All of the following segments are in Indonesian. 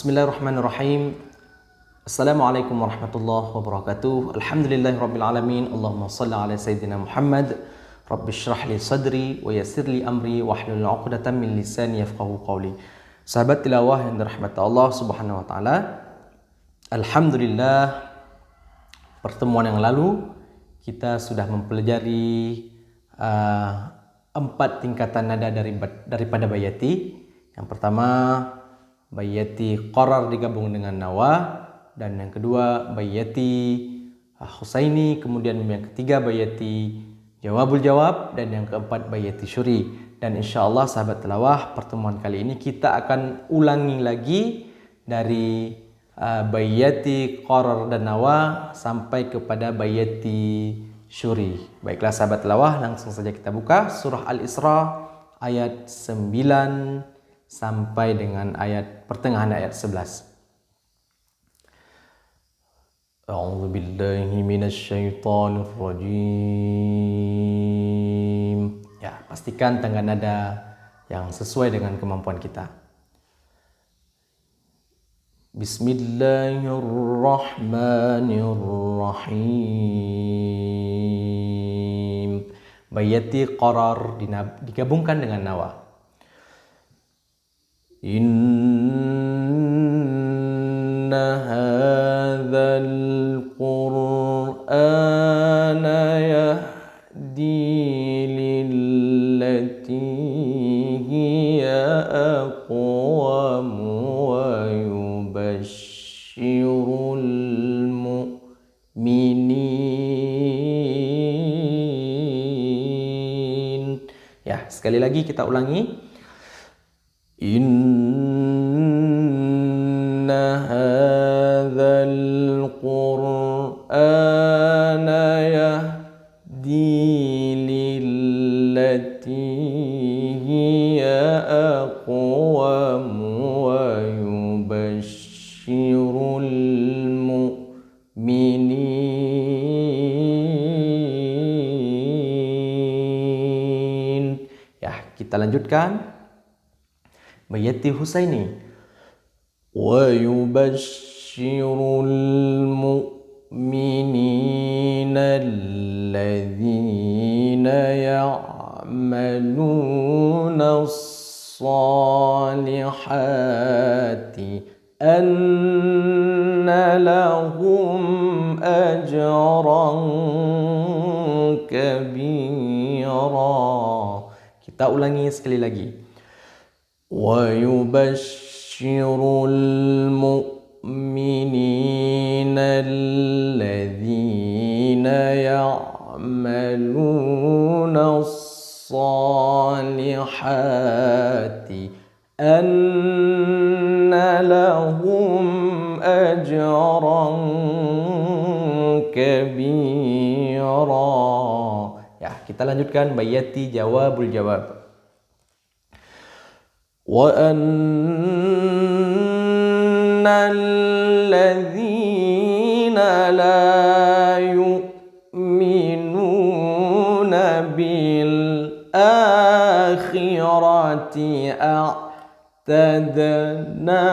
Bismillahirrahmanirrahim. Assalamualaikum warahmatullahi wabarakatuh. Alhamdulillahirabbil alamin. Allahumma shalli ala sayyidina Muhammad. Rabbishrah li sadri wa yassir li amri wahlul 'uqdatam min lisani yafqahu qawli. Sahabat tilawah yang dirahmati Allah Subhanahu wa taala. Alhamdulillah, pertemuan yang lalu kita sudah mempelajari 4 tingkatan nada daripada bayati. Yang pertama, bayati qarar digabung dengan nawa, dan yang kedua bayati husaini, kemudian yang ketiga bayati jawabul jawab, dan yang keempat bayati syuri. Dan insyaallah sahabat tilawah, pertemuan kali ini kita akan ulangi lagi dari bayati qarar dan nawa sampai kepada bayati syuri. Baiklah sahabat tilawah, langsung saja kita buka surah Al-Isra ayat 9 sampai dengan pertengahan ayat 11. A'udzu billahi minasyaitonir rajim. Ya, pastikan tangga nada yang sesuai dengan kemampuan kita. Bismillahirrahmanirrahim. Bayati qarar digabungkan dengan nawa. Inna hadzal qur'ana yahdi lillati hiya aqwam wa yubashshirul mu'minin. Ya, sekali lagi kita ulangi. Inna hadzal qur'ana yahdi lillati hiya aqwam wa yubashshirul mu'minin. Ya, kita lanjutkan. Bayati husaini. Wa yubashshirul mu'minina alladhina ya'maluna as-salihati anna lahum ajran kabira. Kita ulangi sekali lagi. وَيُبَشِّرُ الْمُؤْمِنِينَ الَّذِينَ يَعْمَلُونَ الصَّالِحَاتِ أَنَّ لَهُمْ أَجْرًا كَبِيرًا. Ya, kita lanjutkan bayati jawabul jawab. وَأَنَّ الَّذِينَ لَا يُؤْمِنُونَ بِالْآخِرَةِ أَعْتَدْنَا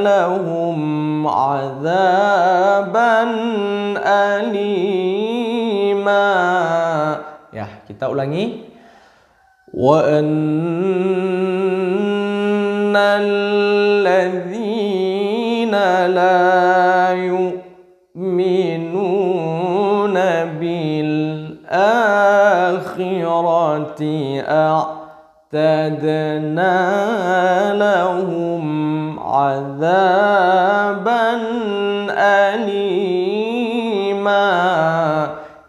لَهُمْ عَذَابًا أَلِيمًا. Ya, kita ulangi. وَأَنَّ الَّذِينَ لَا يُؤْمِنُونَ بِالْآخِرَةِ أَعْتَدْنَا لَهُمْ عَذَابًا أَلِيمًا.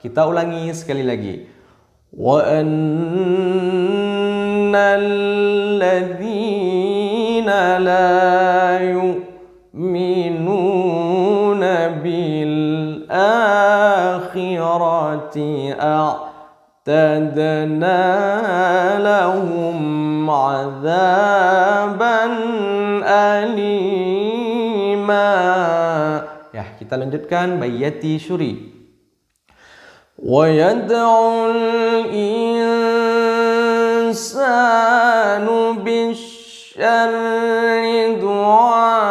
Kita ulangi sekali lagi. وَأَنَّ الَّذِينَ لَا يُؤْمِنُونَ بِالْآخِرَةِ أَعْتَدْنَا لَهُمْ عَذَابًا أَلِيمًا. Ya, kita lanjutkan bayati syuri. وَيَدْعُ الْإِنسَانُ بِالشَّرِّ بالشر دعاءه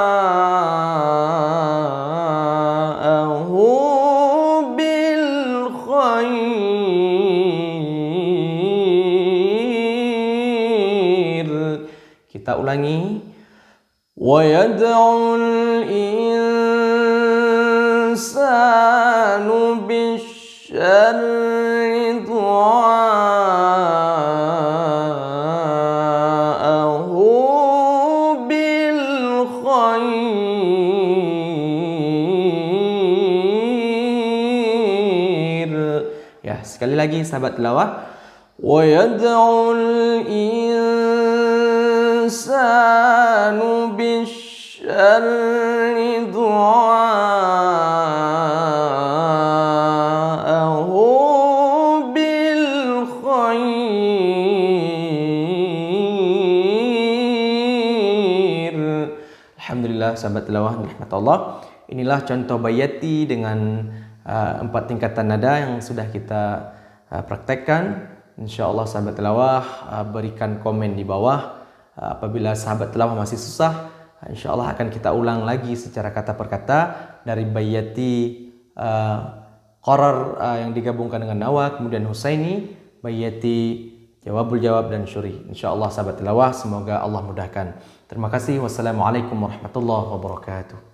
بالخير. Kita ulangi. ويدعو الإنسان بالشر دعاءه بالخير. Ya, sekali lagi sahabat tilawah. ويدعو الإنسان بالشر دعاءه بالخير. Alhamdulillah sahabat tilawah rahmat Allah. Inilah contoh bayati dengan 4 tingkatan nada yang sudah kita praktekkan. InsyaAllah sahabat tilawah berikan komen di bawah. Apabila sahabat tilawah masih susah, InsyaAllah akan kita ulang lagi secara kata per kata dari bayati qarar yang digabungkan dengan nawa, kemudian husaini, bayati jawabul jawab dan syuri. InsyaAllah sahabat tilawah, semoga Allah mudahkan. Terima kasih. Wassalamualaikum warahmatullahi wabarakatuh.